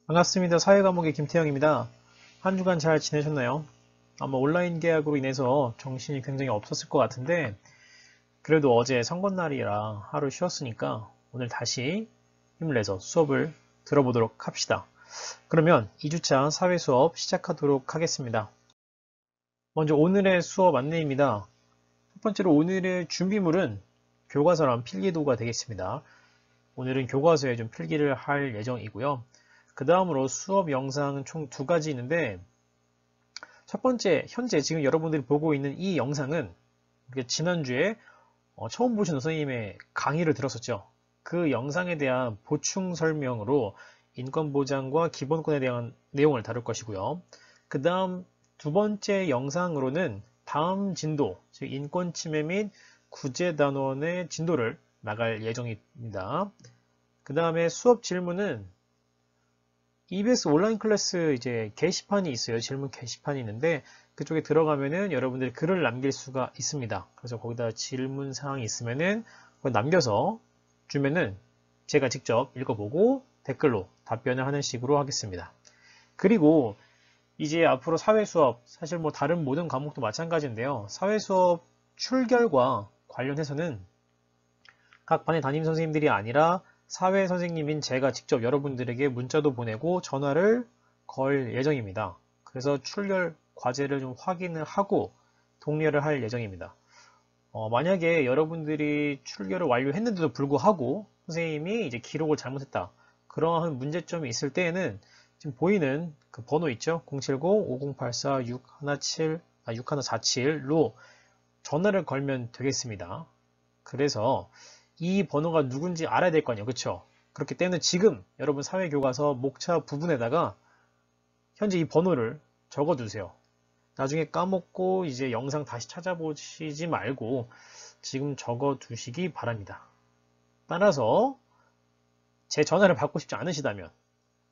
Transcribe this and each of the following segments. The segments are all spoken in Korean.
반갑습니다. 사회과목의 김태형입니다. 한 주간 잘 지내셨나요? 아마 온라인 계약으로 인해서 정신이 굉장히 없었을 것 같은데 그래도 어제 선거날이라 하루 쉬었으니까 오늘 다시 힘을 내서 수업을 들어보도록 합시다. 그러면 2주차 사회 수업 시작하도록 하겠습니다. 먼저 오늘의 수업 안내입니다. 첫 번째로 오늘의 준비물은 교과서랑 필기도구가 되겠습니다. 오늘은 교과서에 좀 필기를 할 예정이고요. 그 다음으로 수업 영상은 총 2가지 있는데 첫 번째, 현재 지금 여러분들이 보고 있는 이 영상은 지난주에 처음 보신 선생님의 강의를 들었었죠. 그 영상에 대한 보충 설명으로 인권보장과 기본권에 대한 내용을 다룰 것이고요. 그 다음 두 번째 영상으로는 다음 진도, 즉 인권침해 및 구제단원의 진도를 나갈 예정입니다. 그 다음에 수업 질문은 EBS 온라인 클래스 이제 게시판이 있어요. 질문 게시판이 있는데 그쪽에 들어가면은 여러분들이 글을 남길 수가 있습니다. 그래서 거기다 질문 사항이 있으면은 남겨서 주면은 제가 직접 읽어보고 댓글로 답변을 하는 식으로 하겠습니다. 그리고 이제 앞으로 사회 수업, 사실 뭐 다른 모든 과목도 마찬가지인데요. 사회 수업 출결과 관련해서는 각 반의 담임 선생님들이 아니라 사회 선생님인 제가 직접 여러분들에게 문자도 보내고 전화를 걸 예정입니다. 그래서 출결 과제를 좀 확인을 하고 독려를 할 예정입니다. 만약에 여러분들이 출결을 완료했는데도 불구하고 선생님이 이제 기록을 잘못했다. 그러한 문제점이 있을 때에는 지금 보이는 그 번호 있죠? 070-5084-6147로 전화를 걸면 되겠습니다. 그래서 이 번호가 누군지 알아야 될 거 아니에요. 그쵸? 그렇기 때문에 지금 여러분 사회교과서 목차 부분에다가 현재 이 번호를 적어두세요. 나중에 까먹고 이제 영상 다시 찾아보시지 말고 지금 적어두시기 바랍니다. 따라서 제 전화를 받고 싶지 않으시다면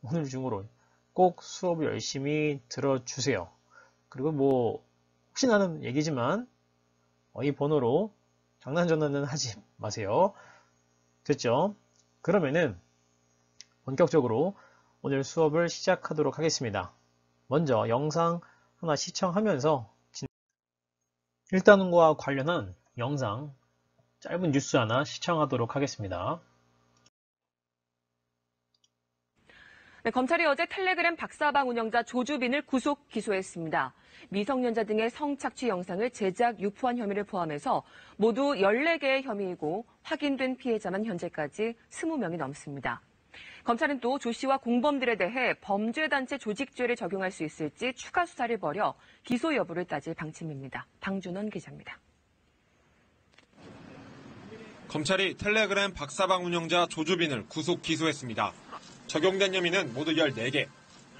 오늘 중으로 꼭 수업을 열심히 들어주세요. 그리고 뭐 혹시 나는 얘기지만 이 번호로 장난 전화는 하지 마세요. 됐죠? 그러면은 본격적으로 오늘 수업을 시작하도록 하겠습니다. 먼저 영상 하나 시청하면서 1단원과 관련한 영상 짧은 뉴스 하나 시청하도록 하겠습니다. 네, 검찰이 어제 텔레그램 박사방 운영자 조주빈을 구속 기소했습니다. 미성년자 등의 성착취 영상을 제작, 유포한 혐의를 포함해서 모두 14개의 혐의이고 확인된 피해자만 현재까지 20명이 넘습니다. 검찰은 또 조 씨와 공범들에 대해 범죄단체 조직죄를 적용할 수 있을지 추가 수사를 벌여 기소 여부를 따질 방침입니다. 방준원 기자입니다. 검찰이 텔레그램 박사방 운영자 조주빈을 구속 기소했습니다. 적용된 혐의는 모두 14개.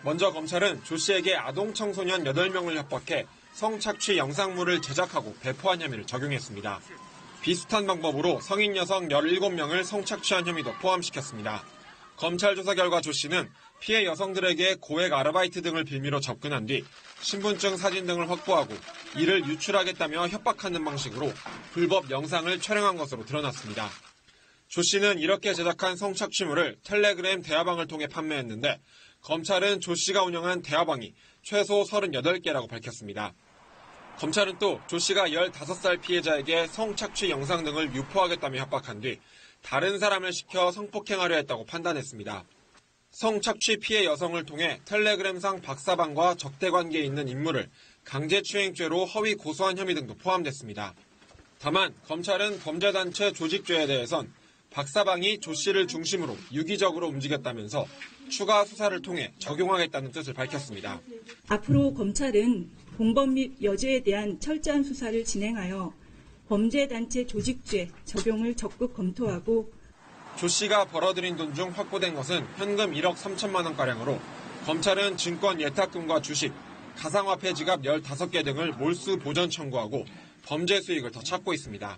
먼저 검찰은 조 씨에게 아동 청소년 8명을 협박해 성착취 영상물을 제작하고 배포한 혐의를 적용했습니다. 비슷한 방법으로 성인 여성 17명을 성착취한 혐의도 포함시켰습니다. 검찰 조사 결과 조 씨는 피해 여성들에게 고액 아르바이트 등을 빌미로 접근한 뒤 신분증 사진 등을 확보하고 이를 유출하겠다며 협박하는 방식으로 불법 영상을 촬영한 것으로 드러났습니다. 조 씨는 이렇게 제작한 성착취물을 텔레그램 대화방을 통해 판매했는데 검찰은 조 씨가 운영한 대화방이 최소 38개라고 밝혔습니다. 검찰은 또 조 씨가 15살 피해자에게 성착취 영상 등을 유포하겠다며 협박한 뒤 다른 사람을 시켜 성폭행하려 했다고 판단했습니다. 성착취 피해 여성을 통해 텔레그램상 박사방과 적대관계에 있는 인물을 강제추행죄로 허위 고소한 혐의 등도 포함됐습니다. 다만 검찰은 범죄단체 조직죄에 대해선 박사방이 조 씨를 중심으로 유기적으로 움직였다면서 추가 수사를 통해 적용하겠다는 뜻을 밝혔습니다. 앞으로 검찰은 공범 및 여죄에 대한 철저한 수사를 진행하여 범죄단체 조직죄 적용을 적극 검토하고 조 씨가 벌어들인 돈 중 확보된 것은 현금 1억 3천만 원가량으로 검찰은 증권 예탁금과 주식, 가상화폐 지갑 15개 등을 몰수 보전 청구하고 범죄 수익을 더 찾고 있습니다.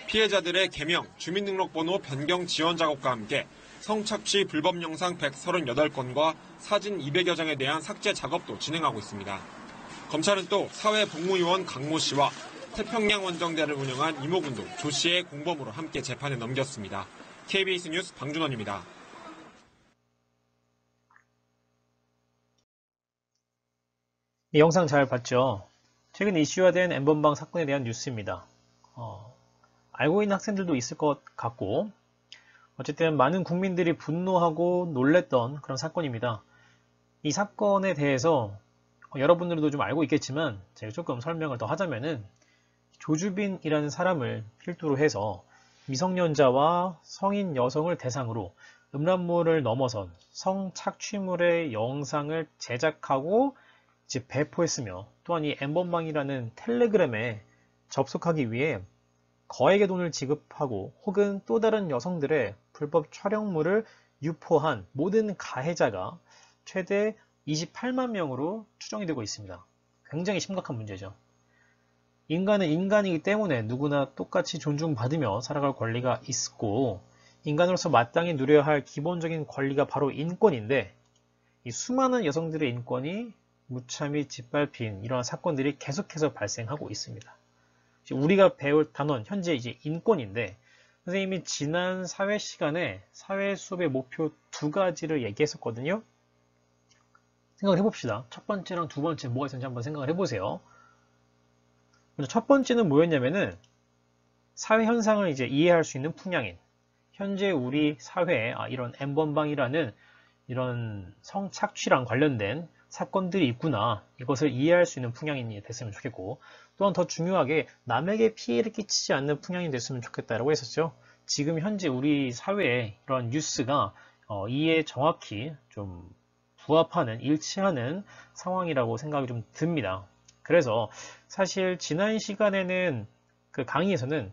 피해자들의 개명, 주민등록번호 변경 지원 작업과 함께 성착취 불법 영상 138건과 사진 200여 장에 대한 삭제 작업도 진행하고 있습니다. 검찰은 또 사회복무요원 강모 씨와 태평양 원정대를 운영한 이모군도 조 씨의 공범으로 함께 재판에 넘겼습니다. KBS 뉴스 방준원입니다. 이 영상 잘 봤죠? 최근 이슈화된 N번방 사건에 대한 뉴스입니다. 알고 있는 학생들도 있을 것 같고 어쨌든 많은 국민들이 분노하고 놀랬던 그런 사건입니다. 이 사건에 대해서 여러분들도 좀 알고 있겠지만 제가 조금 설명을 더 하자면은 조주빈이라는 사람을 필두로 해서 미성년자와 성인 여성을 대상으로 음란물을 넘어선 성착취물의 영상을 제작하고 이제 배포했으며 또한 이 N번방이라는 텔레그램에 접속하기 위해 거액의 돈을 지급하고 혹은 또 다른 여성들의 불법 촬영물을 유포한 모든 가해자가 최대 28만 명으로 추정이 되고 있습니다. 굉장히 심각한 문제죠. 인간은 인간이기 때문에 누구나 똑같이 존중받으며 살아갈 권리가 있고 인간으로서 마땅히 누려야 할 기본적인 권리가 바로 인권인데 이 수많은 여성들의 인권이 무참히 짓밟힌 이러한 사건들이 계속해서 발생하고 있습니다. 우리가 배울 단원 현재 이제 인권인데 선생님이 지난 사회 시간에 사회 수업의 목표 2가지를 얘기했었거든요. 생각을 해봅시다. 첫 번째랑 두 번째 뭐가 있었는지 한번 생각을 해보세요. 먼저 첫 번째는 뭐였냐면은 사회 현상을 이제 이해할 수 있는 풍향인. 현재 우리 사회에 이런 N번방이라는 이런 성착취랑 관련된 사건들이 있구나. 이것을 이해할 수 있는 풍향인이 됐으면 좋겠고 또한 더 중요하게 남에게 피해를 끼치지 않는 풍향이 됐으면 좋겠다라고 했었죠. 지금 현재 우리 사회에 이런 뉴스가 이에 정확히 좀 부합하는, 일치하는 상황이라고 생각이 좀 듭니다. 그래서 사실 지난 시간에는 그 강의에서는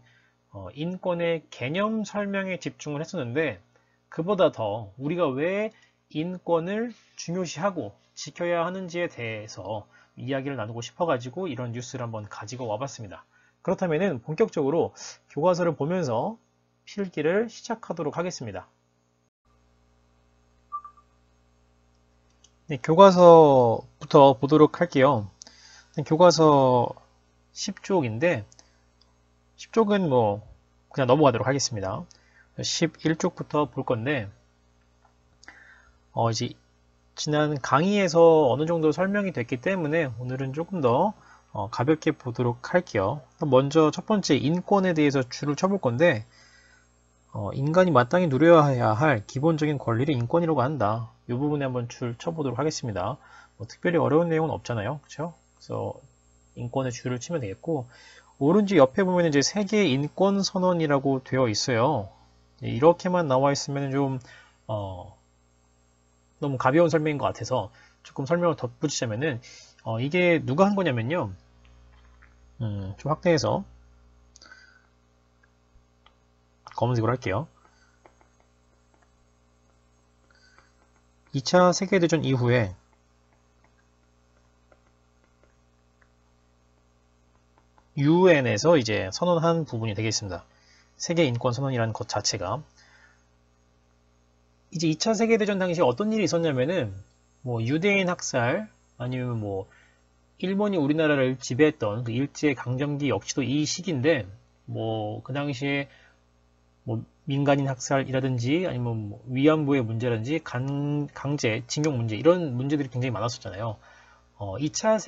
인권의 개념 설명에 집중을 했었는데 그보다 더 우리가 왜 인권을 중요시하고 지켜야 하는지에 대해서 이야기를 나누고 싶어가지고 이런 뉴스를 한번 가지고 와봤습니다. 그렇다면 본격적으로 교과서를 보면서 필기를 시작하도록 하겠습니다. 네, 교과서부터 보도록 할게요. 교과서 10쪽인데 10쪽은 뭐 그냥 넘어가도록 하겠습니다. 11쪽부터 볼 건데 이제 지난 강의에서 어느 정도 설명이 됐기 때문에 오늘은 조금 더 가볍게 보도록 할게요. 먼저 첫 번째 인권에 대해서 줄을 쳐볼 건데 인간이 마땅히 누려야 할 기본적인 권리를 인권이라고 한다. 이 부분에 한번 줄 쳐보도록 하겠습니다. 뭐 특별히 어려운 내용은 없잖아요. 그렇죠? 그래서 인권의 줄을 치면 되겠고 오른쪽 옆에 보면 이제 세계 인권 선언이라고 되어 있어요. 이렇게만 나와 있으면 좀 너무 가벼운 설명인 것 같아서 조금 설명을 덧붙이자면은 이게 누가 한 거냐면요. 좀 확대해서 검은색으로 할게요. 2차 세계대전 이후에 UN에서 이제 선언한 부분이 되겠습니다. 세계인권선언이라는 것 자체가 이제 2차 세계대전 당시에 어떤 일이 있었냐면은 뭐 유대인 학살 아니면 뭐 일본이 우리나라를 지배했던 그 일제강점기 역시도 이 시기인데 뭐 그 당시에 뭐 민간인 학살이라든지 아니면 뭐 위안부의 문제라든지 강제 징용 문제 이런 문제들이 굉장히 많았었잖아요. 2차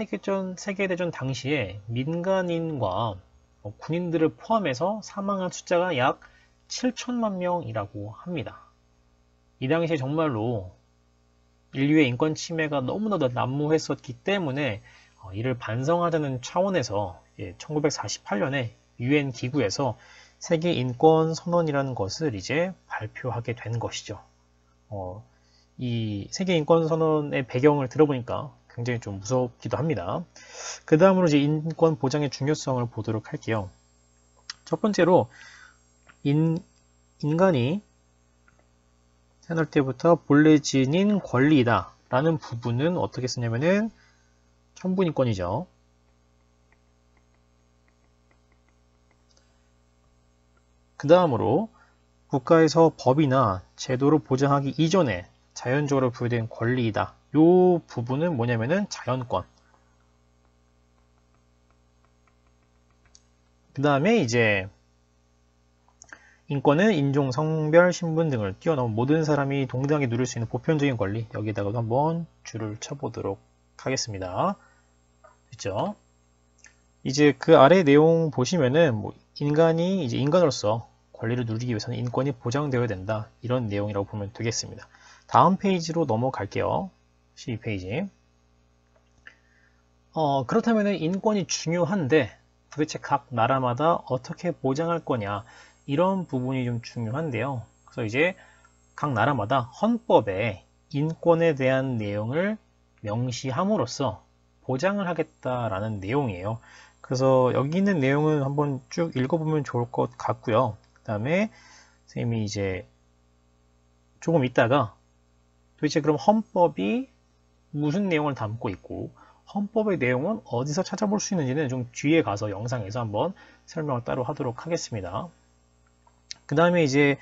세계대전 당시에 민간인과 군인들을 포함해서 사망한 숫자가 약 7천만 명이라고 합니다. 이 당시에 정말로 인류의 인권 침해가 너무나도 난무했었기 때문에 이를 반성하자는 차원에서 1948년에 UN 기구에서 세계인권선언이라는 것을 이제 발표하게 된 것이죠. 이 세계인권선언의 배경을 들어보니까 굉장히 좀 무섭기도 합니다. 그 다음으로 이제 인권 보장의 중요성을 보도록 할게요. 첫 번째로 인간이 태어날 때부터 본래 지닌 권리이다 라는 부분은 어떻게 쓰냐면은 천부인권이죠. 그 다음으로 국가에서 법이나 제도로 보장하기 이전에 자연적으로 부여된 권리이다. 이 부분은 뭐냐면은 자연권. 그 다음에 이제 인권은 인종, 성별, 신분 등을 뛰어넘은 모든 사람이 동등하게 누릴 수 있는 보편적인 권리. 여기에다가도 한번 줄을 쳐보도록 하겠습니다. 있죠. 이제 그 아래 내용 보시면은 뭐 인간이 이제 인간으로서 권리를 누리기 위해서는 인권이 보장되어야 된다. 이런 내용이라고 보면 되겠습니다. 다음 페이지로 넘어갈게요. 12페이지. 그렇다면 인권이 중요한데 도대체 각 나라마다 어떻게 보장할 거냐, 이런 부분이 좀 중요한데요. 그래서 이제 각 나라마다 헌법에 인권에 대한 내용을 명시함으로써 보장을 하겠다라는 내용이에요. 그래서 여기 있는 내용은 한번 쭉 읽어보면 좋을 것 같고요. 그 다음에 선생님이 이제 조금 있다가 도대체 그럼 헌법이 무슨 내용을 담고 있고 헌법의 내용은 어디서 찾아볼 수 있는지는 좀 뒤에 가서 영상에서 한번 설명을 따로 하도록 하겠습니다. 그 다음에 이제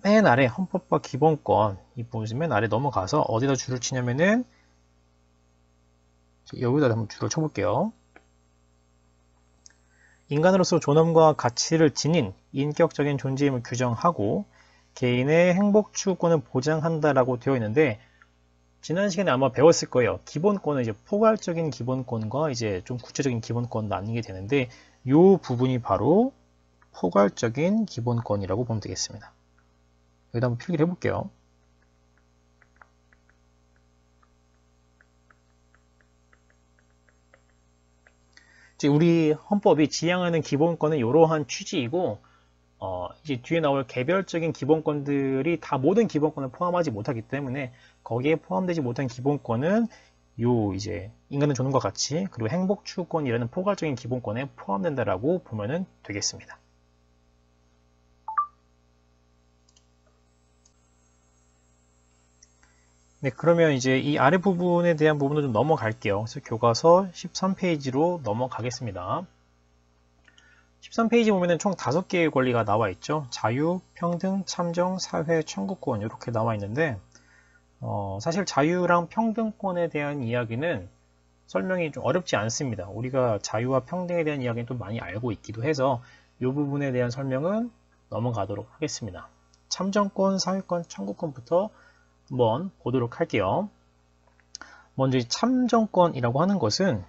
맨 아래 헌법과 기본권 이 부분 맨 아래 넘어가서 어디다 줄을 치냐면은 여기다 한번 줄을 쳐볼게요. 인간으로서 존엄과 가치를 지닌 인격적인 존재임을 규정하고 개인의 행복 추구권을 보장한다라고 되어 있는데, 지난 시간에 아마 배웠을 거예요. 기본권은 이제 포괄적인 기본권과 이제 좀 구체적인 기본권 나뉘게 되는데, 이 부분이 바로 포괄적인 기본권이라고 보면 되겠습니다. 여기다 한번 필기를 해볼게요. 우리 헌법이 지향하는 기본권은 이러한 취지이고, 이제 뒤에 나올 개별적인 기본권들이 다 모든 기본권을 포함하지 못하기 때문에 거기에 포함되지 못한 기본권은 이제 인간의 존엄과 가치 그리고 행복 추구권이라는 포괄적인 기본권에 포함된다라고 보면 되겠습니다. 네, 그러면 이제 이 아래 부분에 대한 부분을 좀 넘어갈게요. 그래서 교과서 13페이지로 넘어가겠습니다. 13페이지 보면은 총 5개의 권리가 나와 있죠. 자유, 평등, 참정, 사회, 청구권 이렇게 나와 있는데, 사실 자유랑 평등권에 대한 이야기는 설명이 좀 어렵지 않습니다. 우리가 자유와 평등에 대한 이야기는 또 많이 알고 있기도 해서 이 부분에 대한 설명은 넘어가도록 하겠습니다. 참정권, 사회권, 청구권부터 한번 보도록 할게요. 먼저 이 참정권이라고 하는 것은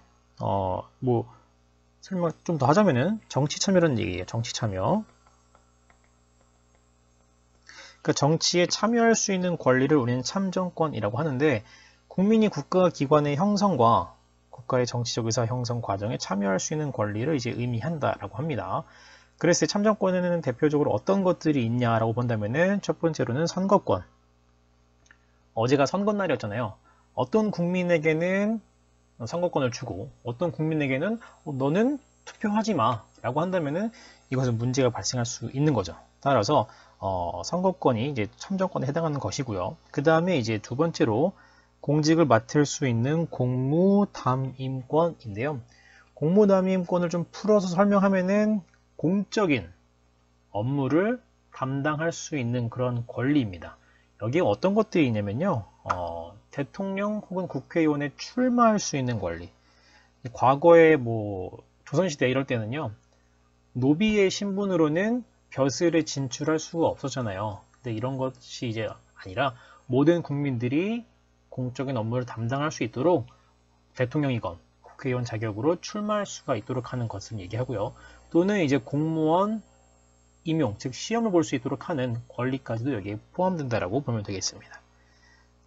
설명 좀 더 하자면은 정치 참여라는 얘기예요. 정치 참여. 그러니까 정치에 참여할 수 있는 권리를 우리는 참정권이라고 하는데, 국민이 국가 기관의 형성과 국가의 정치적 의사 형성 과정에 참여할 수 있는 권리를 이제 의미한다라고 합니다. 그래서 참정권에는 대표적으로 어떤 것들이 있냐라고 본다면은 첫 번째로는 선거권. 어제가 선거날이었잖아요. 어떤 국민에게는 선거권을 주고 어떤 국민에게는 너는 투표하지 마 라고 한다면은 이것은 문제가 발생할 수 있는 거죠. 따라서 선거권이 이제 참정권에 해당하는 것이고요. 그 다음에 이제 두 번째로 공직을 맡을 수 있는 공무담임권인데요. 공무담임권을 좀 풀어서 설명하면은 공적인 업무를 담당할 수 있는 그런 권리입니다. 여기에 어떤 것들이 있냐면요. 대통령 혹은 국회의원에 출마할 수 있는 권리. 과거에 조선시대 이럴 때는요. 노비의 신분으로는 벼슬에 진출할 수가 없었잖아요. 근데 이런 것이 이제 아니라 모든 국민들이 공적인 업무를 담당할 수 있도록 대통령이건 국회의원 자격으로 출마할 수가 있도록 하는 것을 얘기하고요. 또는 이제 공무원 임용, 즉 시험을 볼 수 있도록 하는 권리까지도 여기에 포함된다라고 보면 되겠습니다.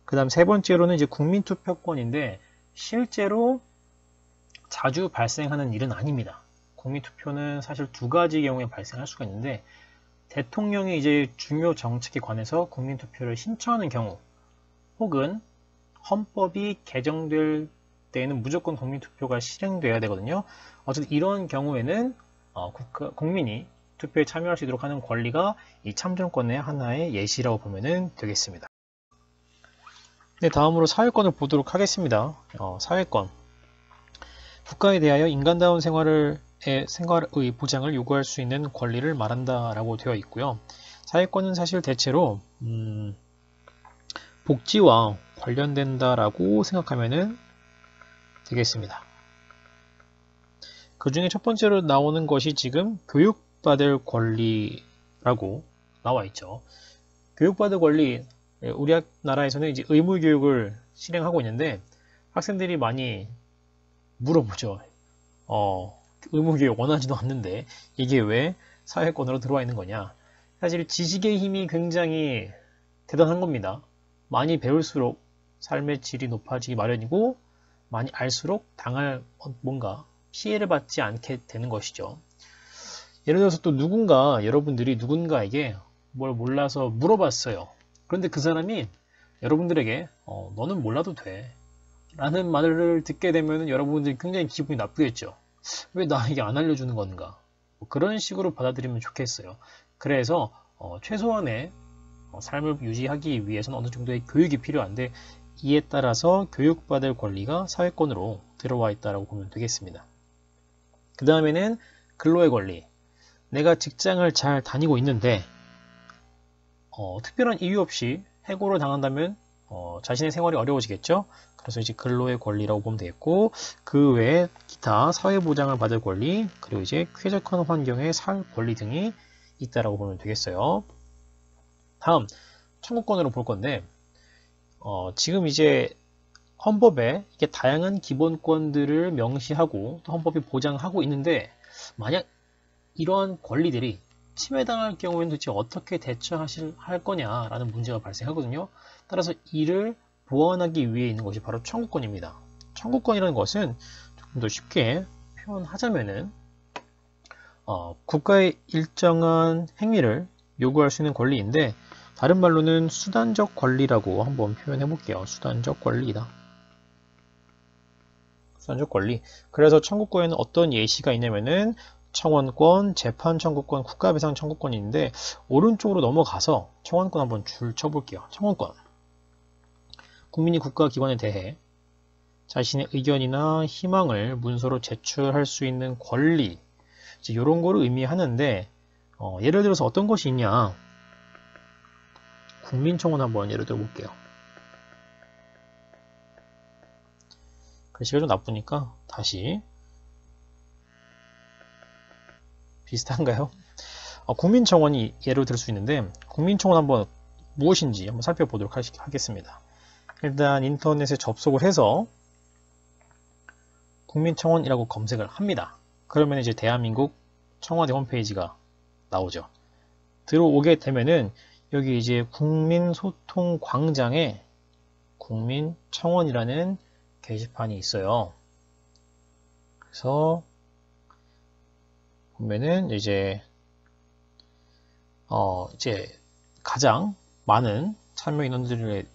그 다음 세 번째로는 이제 국민투표권인데, 실제로 자주 발생하는 일은 아닙니다. 국민투표는 사실 두 가지 경우에 발생할 수가 있는데, 대통령이 이제 중요 정책에 관해서 국민투표를 신청하는 경우, 혹은 헌법이 개정될 때에는 무조건 국민투표가 실행돼야 되거든요. 어쨌든 이런 경우에는 국민이 투표에 참여할 수 있도록 하는 권리가 이 참정권의 하나의 예시라고 보면 되겠습니다. 네, 다음으로 사회권을 보도록 하겠습니다. 사회권. 국가에 대하여 인간다운 생활의 보장을 요구할 수 있는 권리를 말한다라고 되어 있고요. 사회권은 사실 대체로 복지와 관련된다라고 생각하면 되겠습니다. 그 중에 첫 번째로 나오는 것이 지금 교육받을 권리라고 나와 있죠. 교육받을 권리, 우리나라에서는 이제 의무교육을 실행하고 있는데 학생들이 많이 물어보죠. 의무교육 원하지도 않는데 이게 왜 사회권으로 들어와 있는 거냐. 사실 지식의 힘이 굉장히 대단한 겁니다. 많이 배울수록 삶의 질이 높아지기 마련이고 많이 알수록 당할 뭔가 피해를 받지 않게 되는 것이죠. 예를 들어서 또 여러분들이 누군가에게 뭘 몰라서 물어봤어요. 그런데 그 사람이 여러분들에게 너는 몰라도 돼 라는 말을 듣게 되면 여러분들이 굉장히 기분이 나쁘겠죠. 왜 나에게 안 알려주는 건가? 그런 식으로 받아들이면 좋겠어요. 그래서 최소한의 삶을 유지하기 위해서는 어느 정도의 교육이 필요한데 이에 따라서 교육받을 권리가 사회권으로 들어와 있다고 보면 되겠습니다. 그 다음에는 근로의 권리. 내가 직장을 잘 다니고 있는데 특별한 이유 없이 해고를 당한다면 자신의 생활이 어려워지겠죠. 그래서 이제 근로의 권리라고 보면 되겠고 그 외에 기타 사회보장을 받을 권리 그리고 이제 쾌적한 환경에 살 권리 등이 있다라고 보면 되겠어요. 다음 청구권으로 볼 건데 지금 이제 헌법에 이게 다양한 기본권들을 명시하고 또 헌법이 보장하고 있는데 만약 이러한 권리들이 침해당할 경우에는 도대체 어떻게 할 거냐라는 문제가 발생하거든요. 따라서 이를 보완하기 위해 있는 것이 바로 청구권입니다. 청구권이라는 것은 조금 더 쉽게 표현하자면은 국가의 일정한 행위를 요구할 수 있는 권리인데 다른 말로는 수단적 권리라고 한번 표현해 볼게요. 수단적 권리이다. 수단적 권리. 그래서 청구권에는 어떤 예시가 있냐면은 청원권, 재판 청구권, 국가배상 청구권이 있는데 오른쪽으로 넘어가서 청원권 한번 줄 쳐볼게요. 청원권. 국민이 국가기관에 대해 자신의 의견이나 희망을 문서로 제출할 수 있는 권리 이런 거를 의미하는데 예를 들어서 어떤 것이 있냐 국민청원 한번 예를 들어 볼게요. 글씨가 좀 나쁘니까 다시 비슷한가요? 국민청원이 예를 들 수 있는데 국민청원 한번 무엇인지 한번 살펴보도록 하겠습니다. 일단 인터넷에 접속을 해서 국민청원이라고 검색을 합니다. 그러면 이제 대한민국 청와대 홈페이지가 나오죠. 들어오게 되면은 여기 이제 국민소통광장에 국민청원이라는 게시판이 있어요. 그래서 보면은 이제 가장 많은 참여 인원들을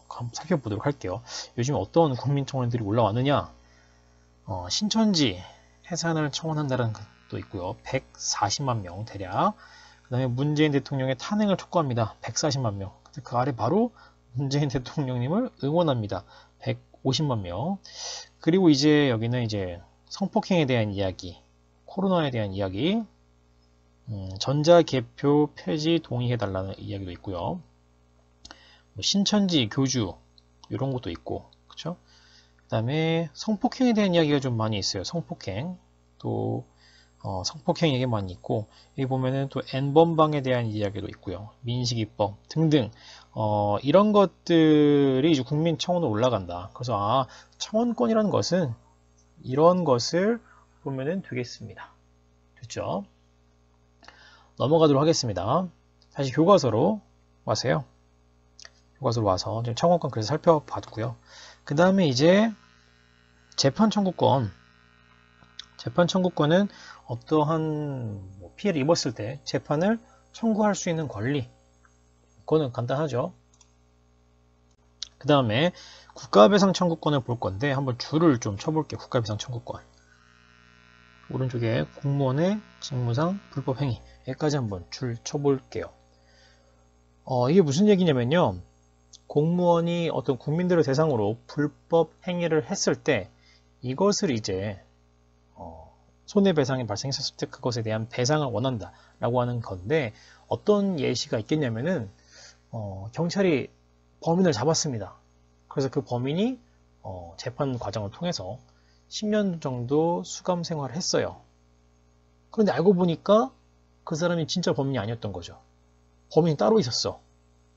한번 살펴보도록 할게요. 요즘 어떤 국민청원들이 올라왔느냐? 신천지 해산을 청원한다는 것도 있고요. 140만 명 대략. 그 다음에 문재인 대통령의 탄핵을 촉구합니다. 140만 명. 그 아래 바로 문재인 대통령님을 응원합니다. 150만 명. 그리고 이제 여기는 이제 성폭행에 대한 이야기, 코로나에 대한 이야기, 전자개표 폐지 동의해달라는 이야기도 있고요. 신천지 교주 이런 것도 있고, 그쵸? 그 다음에 성폭행에 대한 이야기가 좀 많이 있어요. 성폭행 또 성폭행 얘기 많이 있고 여기 보면은 또 N번방에 대한 이야기도 있고요. 민식이법 등등 이런 것들이 이제 국민청원으로 올라간다. 그래서 청원권이라는 것은 이런 것을 보면은 되겠습니다. 됐죠? 넘어가도록 하겠습니다. 다시 교과서로 와서요. 교과서로 와서 지금 청원권 그래서 살펴봤고요. 그 다음에 이제 재판 청구권. 재판 청구권은 어떠한 피해를 입었을 때 재판을 청구할 수 있는 권리. 그거는 간단하죠. 그 다음에 국가배상 청구권을 볼 건데 한번 줄을 좀 쳐볼게요. 국가배상 청구권. 오른쪽에 공무원의 직무상 불법행위. 여기까지 한번 줄 쳐볼게요. 이게 무슨 얘기냐면요. 공무원이 어떤 국민들을 대상으로 불법 행위를 했을 때 이것을 이제 손해배상이 발생했을 때 그것에 대한 배상을 원한다 라고 하는 건데 어떤 예시가 있겠냐면은 경찰이 범인을 잡았습니다. 그래서 그 범인이 재판 과정을 통해서 10년 정도 수감 생활을 했어요. 그런데 알고 보니까 그 사람이 진짜 범인이 아니었던 거죠. 범인이 따로 있었어.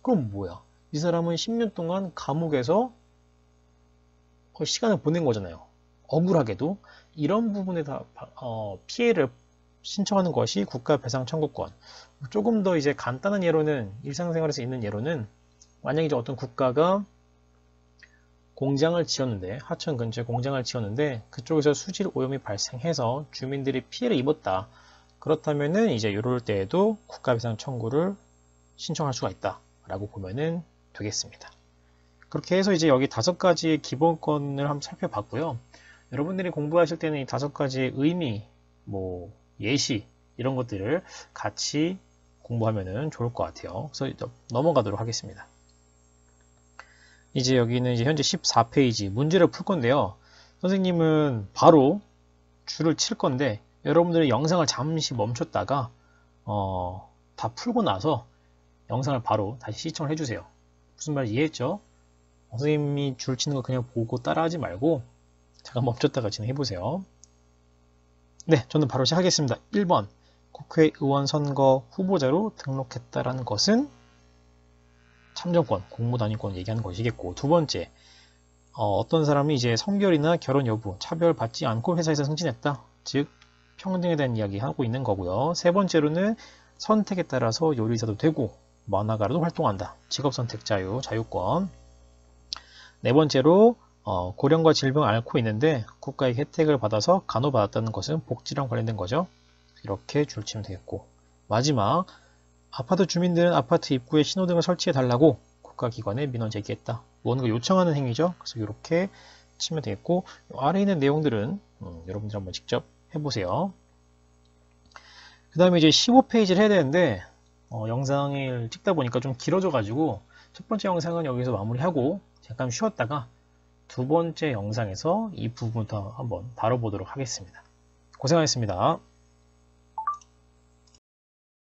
그럼 뭐야? 이 사람은 10년 동안 감옥에서 시간을 보낸 거잖아요. 억울하게도. 이런 부분에 다 피해를 신청하는 것이 국가배상 청구권. 조금 더 이제 간단한 예로는, 일상생활에서 있는 예로는, 만약에 이제 어떤 국가가 공장을 지었는데, 하천 근처에 공장을 지었는데 그쪽에서 수질 오염이 발생해서 주민들이 피해를 입었다. 그렇다면은 이제 이럴 때에도 국가배상 청구를 신청할 수가 있다라고 보면은 되겠습니다. 그렇게 해서 이제 여기 5가지의 기본권을 한번 살펴봤고요. 여러분들이 공부하실 때는 이 5가지의 의미, 뭐 예시 이런 것들을 같이 공부하면은 좋을 것 같아요. 그래서 넘어가도록 하겠습니다. 이제 여기는 이제 현재 14페이지 문제를 풀 건데요. 선생님은 바로 줄을 칠 건데 여러분들이 영상을 잠시 멈췄다가 다 풀고 나서 영상을 바로 다시 시청을 해주세요. 무슨 말인지 이해했죠? 선생님이 줄 치는 거 그냥 보고 따라하지 말고 잠깐 멈췄다가 진행해보세요. 네, 저는 바로 시작하겠습니다. 1번, 국회의원 선거 후보자로 등록했다라는 것은 참정권, 공무단위권 얘기하는 것이겠고, 두 번째, 어떤 사람이 이제 성별이나 결혼 여부, 차별받지 않고 회사에서 승진했다. 즉, 평등에 대한 이야기 하고 있는 거고요. 세 번째로는 선택에 따라서 요리사도 되고, 만화가로도 활동한다. 직업 선택 자유, 자유권. 네 번째로, 고령과 질병을 앓고 있는데 국가의 혜택을 받아서 간호받았다는 것은 복지랑 관련된 거죠. 이렇게 줄치면 되겠고, 마지막, 아파트 주민들은 아파트 입구에 신호등을 설치해 달라고 국가기관에 민원 제기했다. 뭔가 요청하는 행위죠. 그래서 이렇게 치면 되겠고, 아래에 있는 내용들은 여러분들 한번 직접 해보세요. 그 다음에 이제 15페이지를 해야 되는데 영상을 찍다 보니까 좀 길어져 가지고 첫 번째 영상은 여기서 마무리하고 잠깐 쉬었다가 두 번째 영상에서 이 부분부터 한번 다뤄보도록 하겠습니다. 고생하셨습니다.